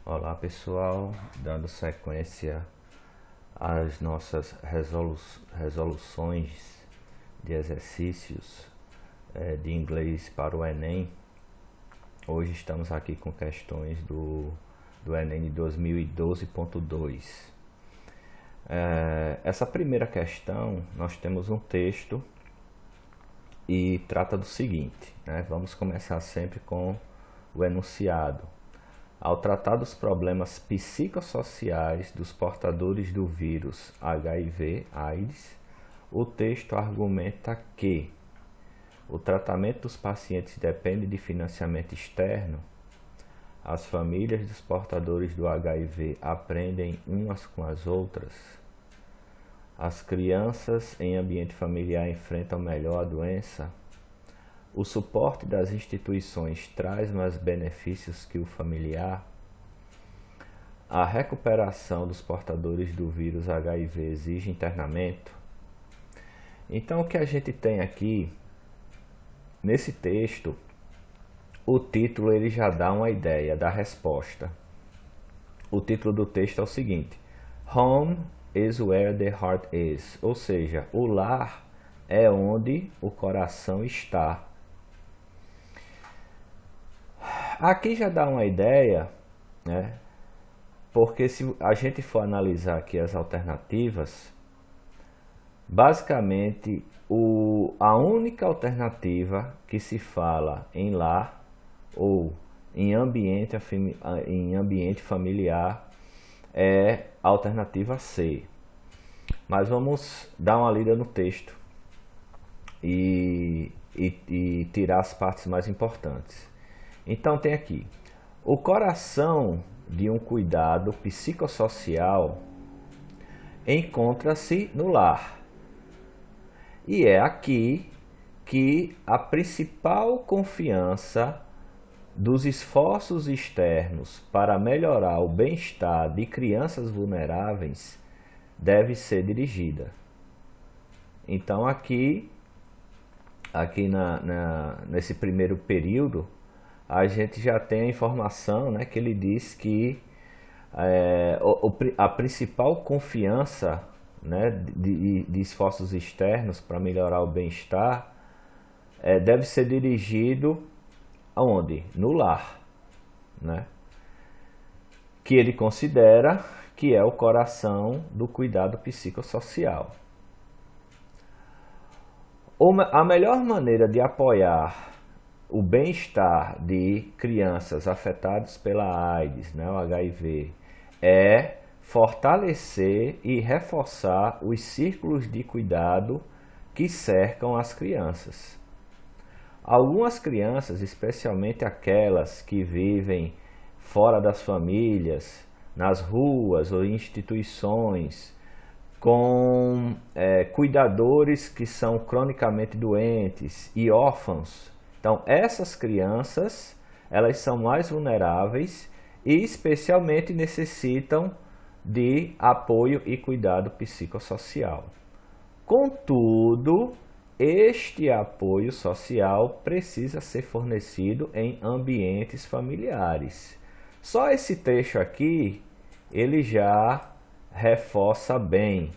Olá pessoal, dando sequência às nossas resoluções de exercícios de inglês para o Enem. Hoje estamos aqui com questões do Enem de 2012.2. Essa primeira questão, nós temos um texto e trata do seguinte, né? Vamos começar sempre com o enunciado. Ao tratar dos problemas psicossociais dos portadores do vírus HIV/AIDS, o texto argumenta que o tratamento dos pacientes depende de financiamento externo, as famílias dos portadores do HIV aprendem umas com as outras, as crianças em ambiente familiar enfrentam melhor a doença, o suporte das instituições traz mais benefícios que o familiar, a recuperação dos portadores do vírus HIV exige internamento. Então, o que a gente tem aqui, nesse texto, o título ele já dá uma ideia da resposta. O título do texto é o seguinte: Home is where the heart is, ou seja, o lar é onde o coração está. Aqui já dá uma ideia, né? Porque se a gente for analisar aqui as alternativas, basicamente a única alternativa que se fala em lar ou em ambiente familiar é a alternativa C. Mas vamos dar uma lida no texto e tirar as partes mais importantes. Então tem aqui, o coração de um cuidado psicossocial encontra-se no lar. E é aqui que a principal confiança dos esforços externos para melhorar o bem-estar de crianças vulneráveis deve ser dirigida. Então aqui nesse primeiro período, a gente já tem a informação, né, que ele diz que a principal confiança, né, de esforços externos para melhorar o bem-estar deve ser dirigido aonde? No lar, né? Que ele considera que é o coração do cuidado psicossocial. A melhor maneira de apoiar o bem-estar de crianças afetadas pela AIDS, né, o HIV, é fortalecer e reforçar os círculos de cuidado que cercam as crianças. Algumas crianças, especialmente aquelas que vivem fora das famílias, nas ruas ou instituições, com cuidadores que são cronicamente doentes e órfãos. Então, essas crianças, elas são mais vulneráveis e especialmente necessitam de apoio e cuidado psicossocial. Contudo, este apoio social precisa ser fornecido em ambientes familiares. Só esse trecho aqui, ele já reforça bem,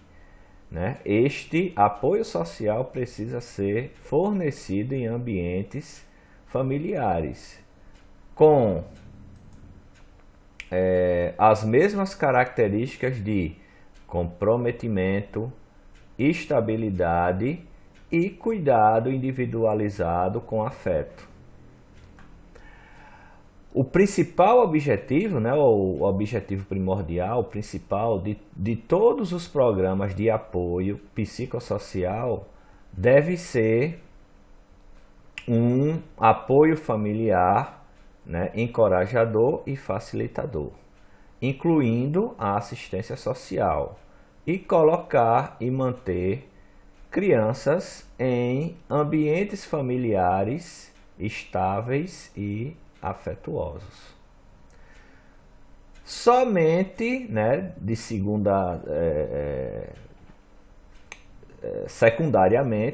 né? Este apoio social precisa ser fornecido em ambientes familiares, com as mesmas características de comprometimento, estabilidade e cuidado individualizado com afeto. O principal objetivo, né, o objetivo primordial, principal de todos os programas de apoio psicossocial deve ser um apoio familiar, né, encorajador e facilitador, incluindo a assistência social, e colocar e manter crianças em ambientes familiares estáveis e afetuosos. Somente, né,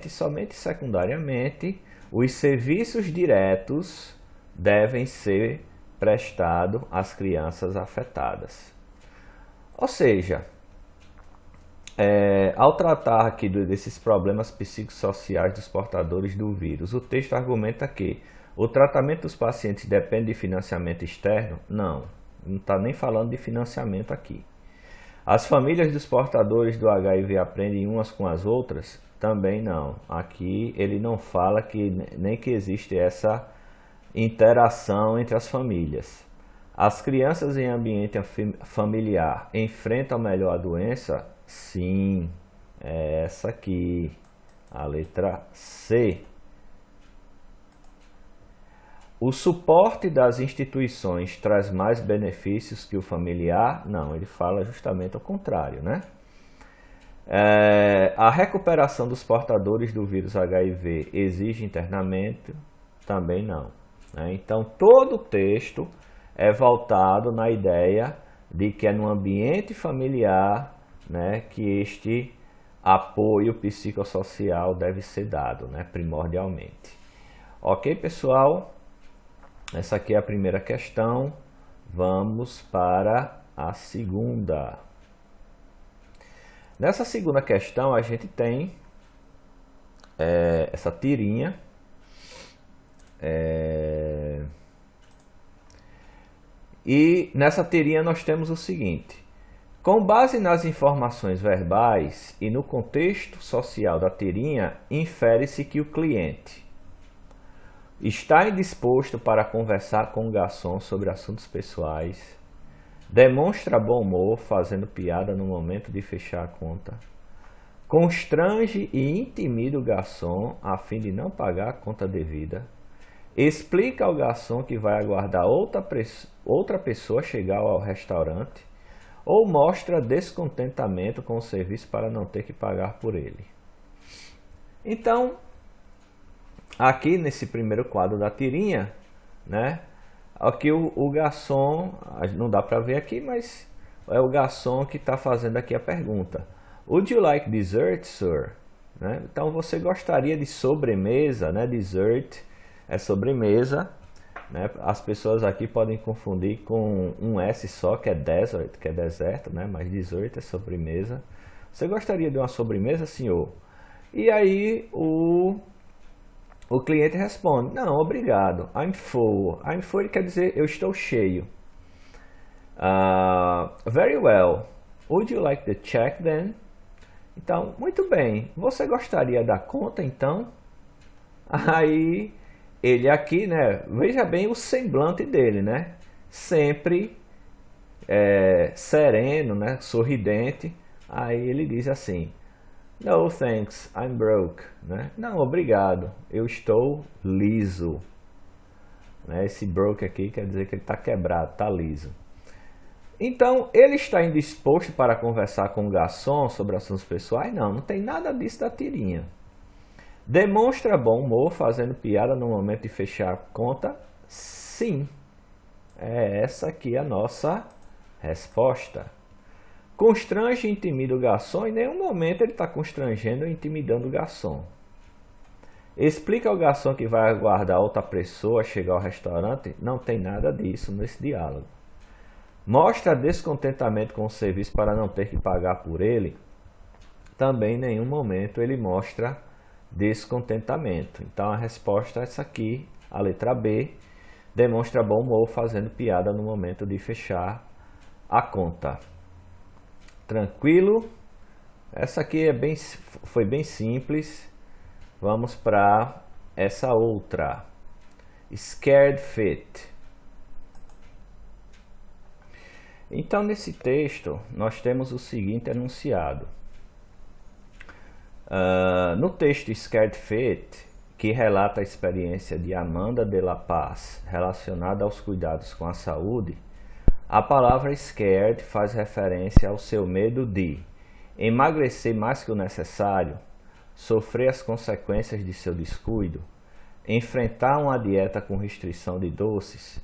somente secundariamente, os serviços diretos devem ser prestado às crianças afetadas. Ou seja, ao tratar aqui desses problemas psicossociais dos portadores do vírus, o texto argumenta que o tratamento dos pacientes depende de financiamento externo? Não está nem falando de financiamento aqui. As famílias dos portadores do HIV aprendem umas com as outras? Também não. Aqui ele não fala nem que existe essa interação entre as famílias. As crianças em ambiente familiar enfrentam melhor a doença? Sim, é essa aqui, a letra C. O suporte das instituições traz mais benefícios que o familiar? Não, ele fala justamente ao contrário, né? A recuperação dos portadores do vírus HIV exige internamento? Também não, né? Então, todo o texto é voltado na ideia de que é no ambiente familiar, né, que este apoio psicossocial deve ser dado, né, primordialmente. Ok, pessoal? Essa aqui é a primeira questão. Vamos para a segunda. Nessa segunda questão, a gente tem essa tirinha. E nessa tirinha nós temos o seguinte: com base nas informações verbais e no contexto social da tirinha, infere-se que o cliente está indisposto para conversar com o garçom sobre assuntos pessoais, demonstra bom humor fazendo piada no momento de fechar a conta, constrange e intimida o garçom a fim de não pagar a conta devida, explica ao garçom que vai aguardar outra pessoa chegar ao restaurante, ou mostra descontentamento com o serviço para não ter que pagar por ele. Então, aqui nesse primeiro quadro da tirinha, né? Aqui o garçom, não dá para ver aqui, mas é o garçom que está fazendo aqui a pergunta. Would you like dessert, sir? Né? Então, você gostaria de sobremesa, né? Dessert é sobremesa, né? As pessoas aqui podem confundir com um S só, que é desert, que é deserto, né? Mas dessert é sobremesa. Você gostaria de uma sobremesa, senhor? E aí o cliente responde: não, obrigado, I'm full. I'm full quer dizer eu estou cheio. Very well. Would you like the check then? Então, muito bem. Você gostaria da conta então? Aí ele aqui, né? Veja bem o semblante dele, né? Sempre sereno, né? Sorridente. Aí ele diz assim: no thanks, I'm broke. Né? Não, obrigado, eu estou liso. Né? Esse broke aqui quer dizer que ele está quebrado, está liso. Então, ele está indisposto para conversar com o garçom sobre assuntos pessoais? Não, não tem nada disso da tirinha. Demonstra bom humor fazendo piada no momento de fechar a conta? Sim. É essa aqui a nossa resposta. Constrange e intimida o garçom? Em nenhum momento ele está constrangendo ou intimidando o garçom. Explica ao garçom que vai aguardar outra pessoa chegar ao restaurante? Não tem nada disso nesse diálogo. Mostra descontentamento com o serviço para não ter que pagar por ele? Também em nenhum momento ele mostra descontentamento. Então a resposta é essa aqui, a letra B. Demonstra bom humor fazendo piada no momento de fechar a conta. Tranquilo? Essa aqui foi bem simples. Vamos para essa outra. Scared fit. Então, nesse texto, nós temos o seguinte enunciado. No texto Scared Fit, que relata a experiência de Amanda de la Paz relacionada aos cuidados com a saúde, a palavra scared faz referência ao seu medo de emagrecer mais que o necessário, sofrer as consequências de seu descuido, enfrentar uma dieta com restrição de doces,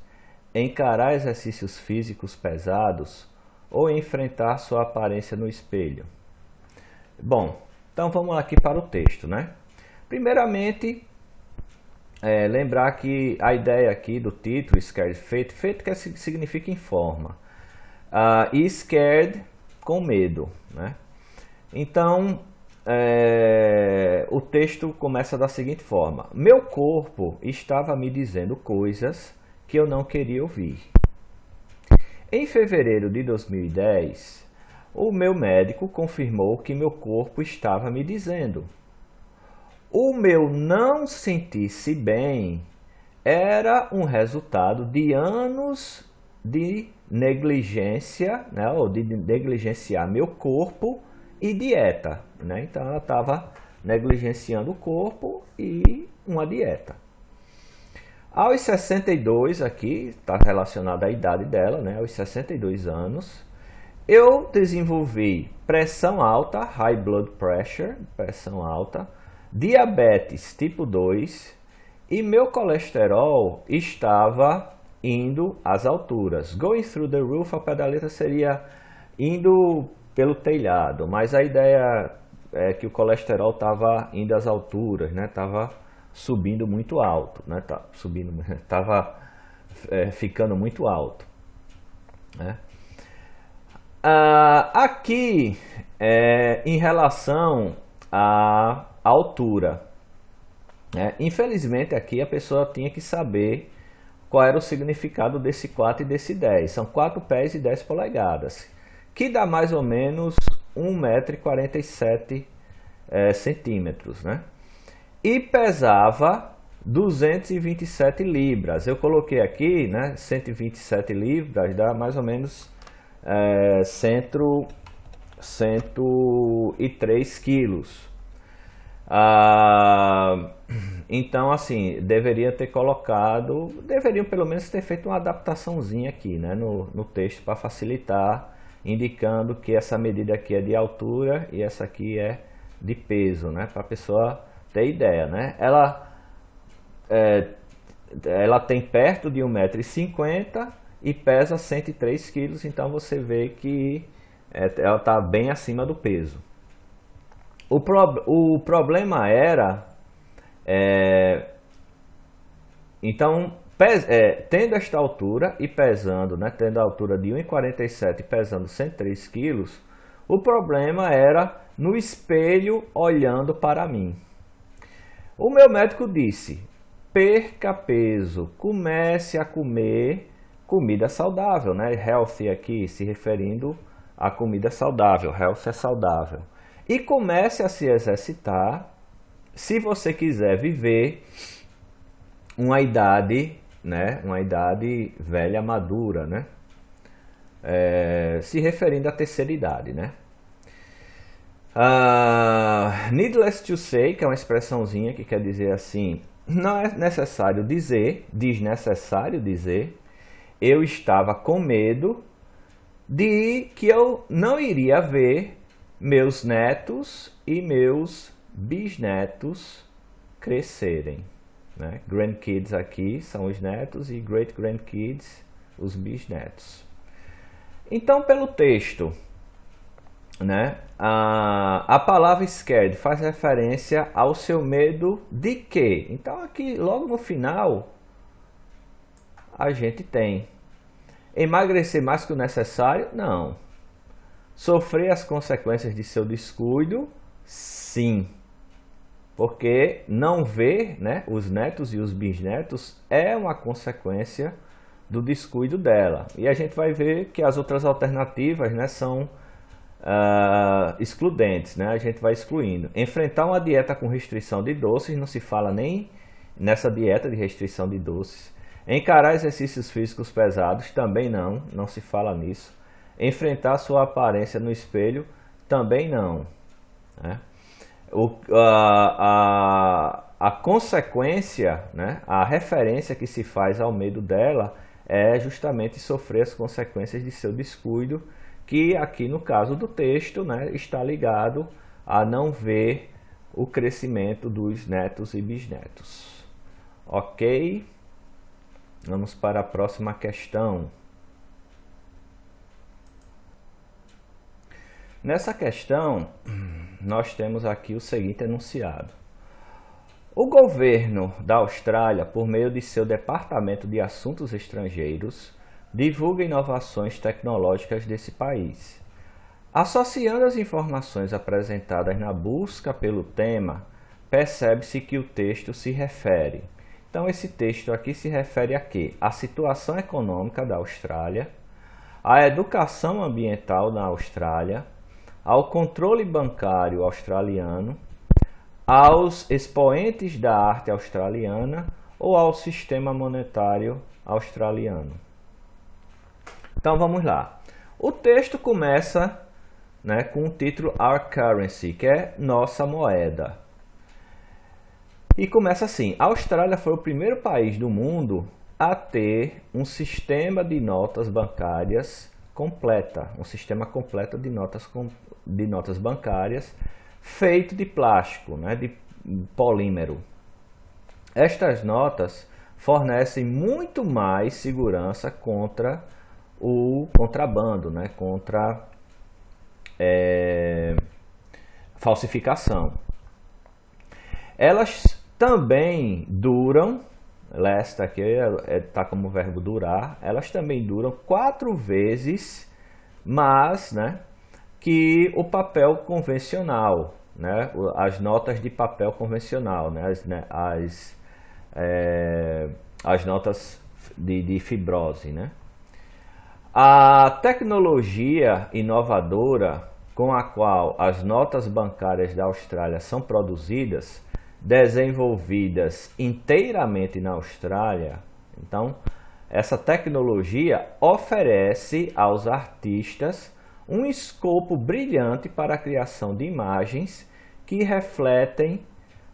encarar exercícios físicos pesados ou enfrentar sua aparência no espelho. Bom, então vamos aqui para o texto, né? Primeiramente, lembrar que a ideia aqui do título, Scared Fate, Fate que significa informa, e Scared com medo, né? Então, o texto começa da seguinte forma: meu corpo estava me dizendo coisas que eu não queria ouvir. Em fevereiro de 2010, o meu médico confirmou que meu corpo estava me dizendo. O meu não sentir-se bem era um resultado de anos de negligência, né, ou de negligenciar meu corpo e dieta, né? Então ela estava negligenciando o corpo e uma dieta. Aos 62 aqui, está relacionado à idade dela, né? Aos 62 anos, eu desenvolvi pressão alta, high blood pressure, pressão alta, diabetes tipo 2 e meu colesterol estava indo às alturas. Going through the roof, a pedaleta seria indo pelo telhado, mas a ideia é que o colesterol estava indo às alturas, né? Estava subindo muito alto, né? Estava ficando muito alto, né? Aqui, em relação à altura, né? Infelizmente aqui a pessoa tinha que saber qual era o significado desse 4 e desse 10. São 4 pés e 10 polegadas, que dá mais ou menos 1,47 m, né? E pesava 227 libras. Eu coloquei aqui, né, 127 libras, dá mais ou menos 103 quilos. Então, assim, deveriam pelo menos ter feito uma adaptaçãozinha aqui, né, no texto para facilitar, indicando que essa medida aqui é de altura e essa aqui é de peso, né, para a pessoa ter ideia, né. Ela tem perto de 1,50 m e pesa 103 quilos, então você vê que ela está bem acima do peso. O problema era, então, tendo esta altura e pesando, né, tendo a altura de 1,47 m e pesando 103 quilos, o problema era no espelho olhando para mim. O meu médico disse: perca peso, comece a comer comida saudável, né? Healthy aqui se referindo à comida saudável, health é saudável. E comece a se exercitar se você quiser viver uma idade, né? Uma idade velha, madura, né? Se referindo à terceira idade, né? Needless to say, que é uma expressãozinha que quer dizer assim, não é necessário dizer, desnecessário dizer, eu estava com medo de que eu não iria ver meus netos e meus bisnetos crescerem, né? Grandkids aqui são os netos e great grandkids os bisnetos. Então, pelo texto, né, a palavra scared faz referência ao seu medo de quê? Então aqui logo no final a gente tem emagrecer mais que o necessário? Não. Sofrer as consequências de seu descuido? Sim. Porque não ver, né, os netos e os bisnetos é uma consequência do descuido dela. E a gente vai ver que as outras alternativas, né, são excludentes, né? A gente vai excluindo. Enfrentar uma dieta com restrição de doces, não se fala nem nessa dieta de restrição de doces. Encarar exercícios físicos pesados, também não se fala nisso. Enfrentar sua aparência no espelho, também não, né? A consequência, né, a referência que se faz ao medo dela é justamente sofrer as consequências de seu descuido, que aqui no caso do texto, né, está ligado a não ver o crescimento dos netos e bisnetos. Ok? Vamos para a próxima questão. Nessa questão, nós temos aqui o seguinte enunciado. O governo da Austrália, por meio de seu Departamento de Assuntos Estrangeiros, divulga inovações tecnológicas desse país. Associando as informações apresentadas na busca pelo tema, percebe-se que o texto se refere. Então, esse texto aqui se refere a quê? À situação econômica da Austrália, à educação ambiental na Austrália, ao controle bancário australiano, aos expoentes da arte australiana ou ao sistema monetário australiano. Então vamos lá. O texto começa, né, com o título Our Currency, que é nossa moeda. E começa assim: a Austrália foi o primeiro país do mundo a ter um sistema de notas bancárias completa, um sistema completo de notas bancárias feito de plástico, né, de polímero. Estas notas fornecem muito mais segurança contra o contrabando, né, contra falsificação. Elas também duram, esta aqui está como verbo durar, elas também duram 4 vezes mais, né, que o papel convencional, né, as notas de papel convencional, né, as notas de fibrose, né. A tecnologia inovadora com a qual as notas bancárias da Austrália são produzidas, desenvolvidas inteiramente na Austrália, então essa tecnologia oferece aos artistas um escopo brilhante para a criação de imagens que refletem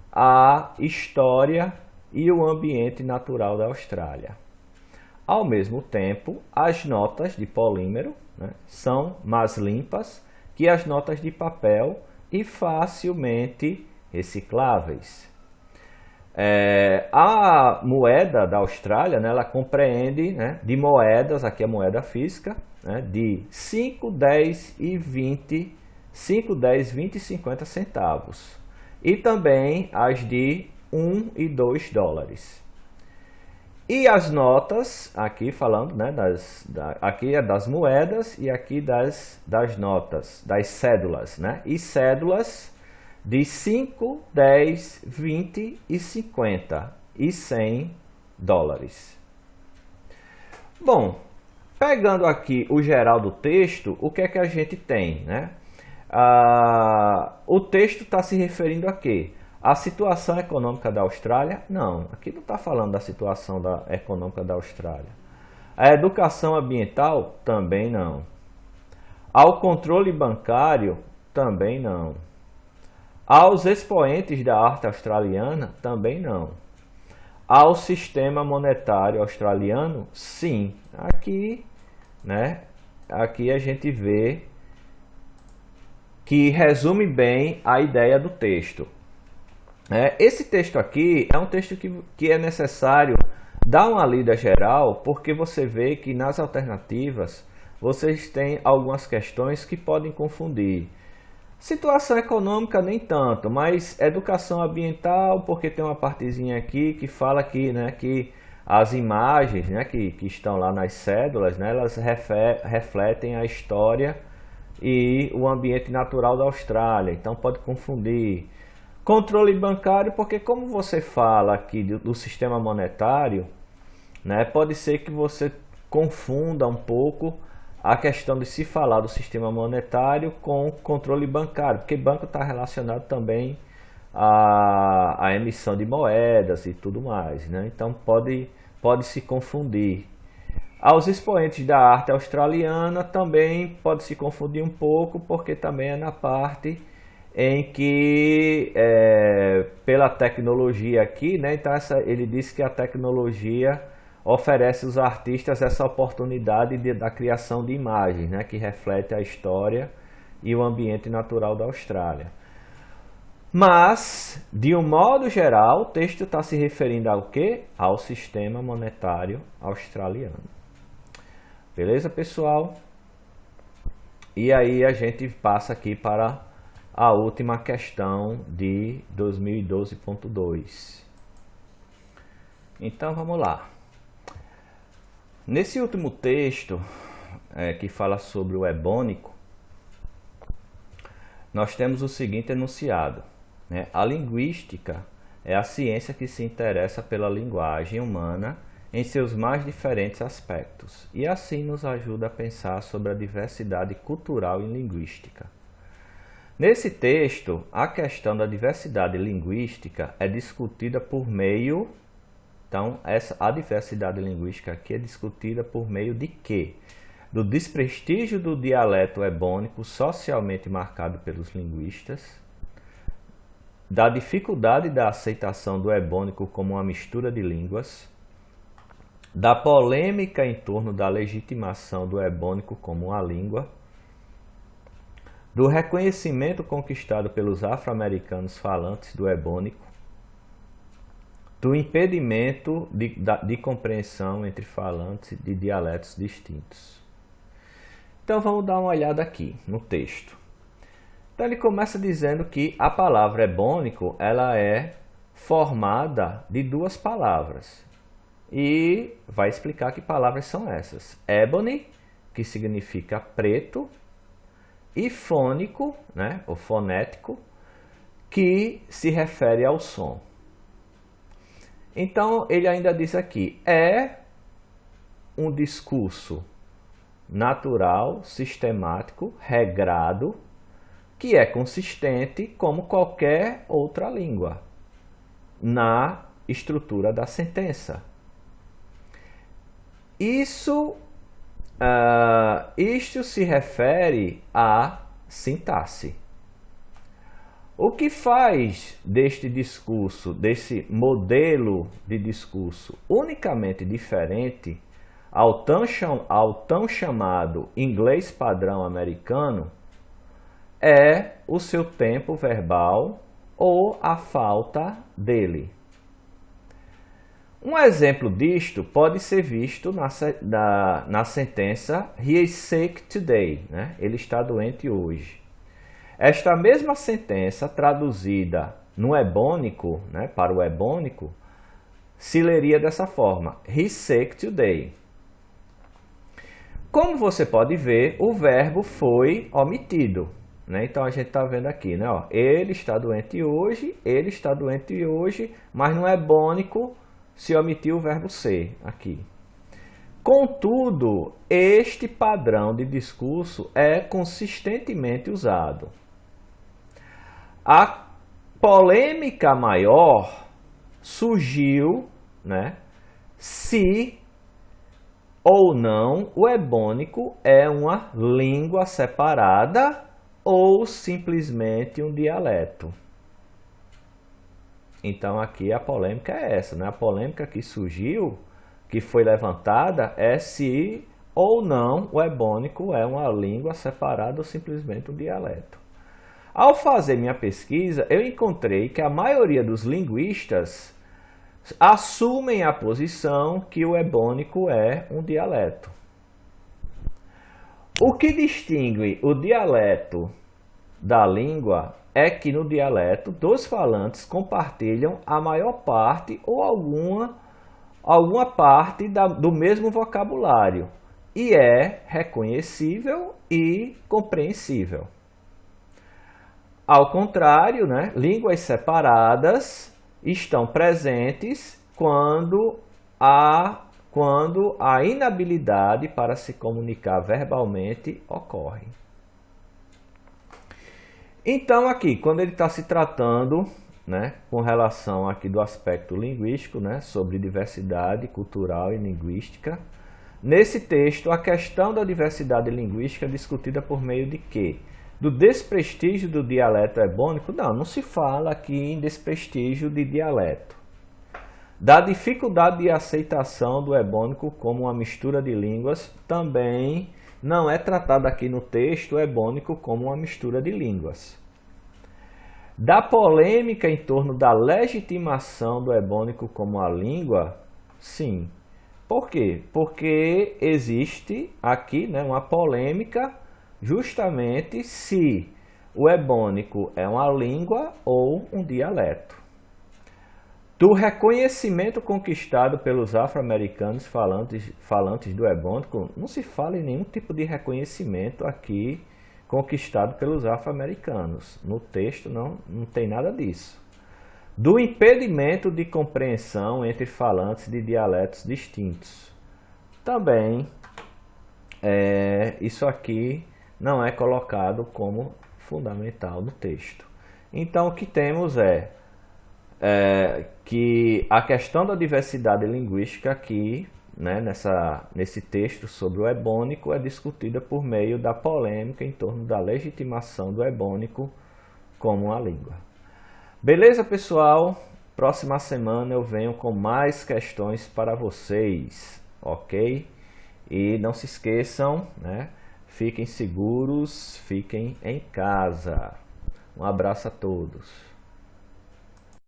a história e o ambiente natural da Austrália. Ao mesmo tempo, as notas de polímero, né, são mais limpas que as notas de papel e facilmente recicláveis. A moeda da Austrália, né, ela compreende, né, de moedas, aqui a moeda física, né, de 5, 10 e 20 e 50 centavos. E também as de 1 e 2 dólares. E as notas, aqui falando, né, aqui é das moedas e aqui das notas, das cédulas, né? E cédulas de 5, 10, 20 e 50 e 100 dólares. Bom, pegando aqui o geral do texto, o que é que a gente tem, né? O texto está se referindo a quê? A situação econômica da Austrália? Não, aqui não está falando da situação econômica da Austrália. A educação ambiental? Também não. Ao controle bancário? Também não. Aos expoentes da arte australiana? Também não. Ao sistema monetário australiano? Sim. Aqui, né, aqui a gente vê que resume bem a ideia do texto. Esse texto aqui é um texto que é necessário dar uma lida geral, porque você vê que nas alternativas vocês têm algumas questões que podem confundir. Situação econômica nem tanto, mas educação ambiental, porque tem uma partezinha aqui que fala que, né, que as imagens, né, que estão lá nas cédulas, né, elas refletem a história e o ambiente natural da Austrália, então pode confundir. Controle bancário, porque como você fala aqui do sistema monetário, né, pode ser que você confunda um pouco a questão de se falar do sistema monetário com controle bancário, porque banco está relacionado também à emissão de moedas e tudo mais, né? Então pode se confundir. Aos expoentes da arte australiana também pode se confundir um pouco, porque também é na parte em que pela tecnologia aqui, né? Então ele disse que a tecnologia oferece aos artistas essa oportunidade da criação de imagens, né, que reflete a história e o ambiente natural da Austrália. Mas, de um modo geral, o texto está se referindo ao quê? Ao sistema monetário australiano. Beleza, pessoal? E aí a gente passa aqui para a última questão de 2012.2. Então vamos lá. Nesse último texto, que fala sobre o ebônico, nós temos o seguinte enunciado, né? A linguística é a ciência que se interessa pela linguagem humana em seus mais diferentes aspectos, e assim nos ajuda a pensar sobre a diversidade cultural e linguística. Nesse texto, a questão da diversidade linguística é discutida por meio... Então, a diversidade linguística aqui é discutida por meio de quê? Do desprestígio do dialeto ebônico socialmente marcado pelos linguistas, da dificuldade da aceitação do ebônico como uma mistura de línguas, da polêmica em torno da legitimação do ebônico como uma língua, do reconhecimento conquistado pelos afro-americanos falantes do ebônico, do impedimento de compreensão entre falantes de dialetos distintos. Então vamos dar uma olhada aqui no texto. Então ele começa dizendo que a palavra ebônico ela é formada de duas palavras. E vai explicar que palavras são essas. Ebony, que significa preto, e fônico, né, ou fonético, que se refere ao som. Então, ele ainda diz aqui, é um discurso natural, sistemático, regrado, que é consistente como qualquer outra língua, na estrutura da sentença. Isto se refere à sintaxe. O que faz deste discurso, desse modelo de discurso unicamente diferente ao tão chamado inglês padrão americano é o seu tempo verbal ou a falta dele. Um exemplo disto pode ser visto na sentença He is sick today, né? Ele está doente hoje. Esta mesma sentença, traduzida no ebônico, né, para o ebônico, se leria dessa forma, He's sick today. Como você pode ver, o verbo foi omitido, né? Então a gente está vendo aqui, né, ó, ele está doente hoje, mas no ebônico se omitiu o verbo ser aqui. Contudo, este padrão de discurso é consistentemente usado. A polêmica maior surgiu, né, se ou não o ebônico é uma língua separada ou simplesmente um dialeto. Então aqui a polêmica é essa, né? A polêmica que surgiu, que foi levantada, é se ou não o ebônico é uma língua separada ou simplesmente um dialeto. Ao fazer minha pesquisa, eu encontrei que a maioria dos linguistas assumem a posição que o ebônico é um dialeto. O que distingue o dialeto da língua é que no dialeto, dois falantes compartilham a maior parte ou alguma parte do mesmo vocabulário e é reconhecível e compreensível. Ao contrário, né, línguas separadas estão presentes quando a inabilidade para se comunicar verbalmente ocorre. Então aqui, quando ele está se tratando, né, com relação aqui do aspecto linguístico, né, sobre diversidade cultural e linguística, nesse texto a questão da diversidade linguística é discutida por meio de quê? Do desprestígio do dialeto ebônico? Não se fala aqui em desprestígio de dialeto. Da dificuldade de aceitação do ebônico como uma mistura de línguas, também não é tratado aqui no texto o ebônico como uma mistura de línguas. Da polêmica em torno da legitimação do ebônico como a língua, sim. Por quê? Porque existe aqui, né, uma polêmica justamente se o ebônico é uma língua ou um dialeto. Do reconhecimento conquistado pelos afro-americanos falantes do ebônico, não se fala em nenhum tipo de reconhecimento aqui conquistado pelos afro-americanos. No texto não tem nada disso. Do impedimento de compreensão entre falantes de dialetos distintos. Também isso aqui não é colocado como fundamental no texto. Então o que temos é que a questão da diversidade linguística aqui, né, nesse texto sobre o ebônico, é discutida por meio da polêmica em torno da legitimação do ebônico como uma língua. Beleza, pessoal? Próxima semana eu venho com mais questões para vocês, ok? E não se esqueçam, né? Fiquem seguros, fiquem em casa. Um abraço a todos.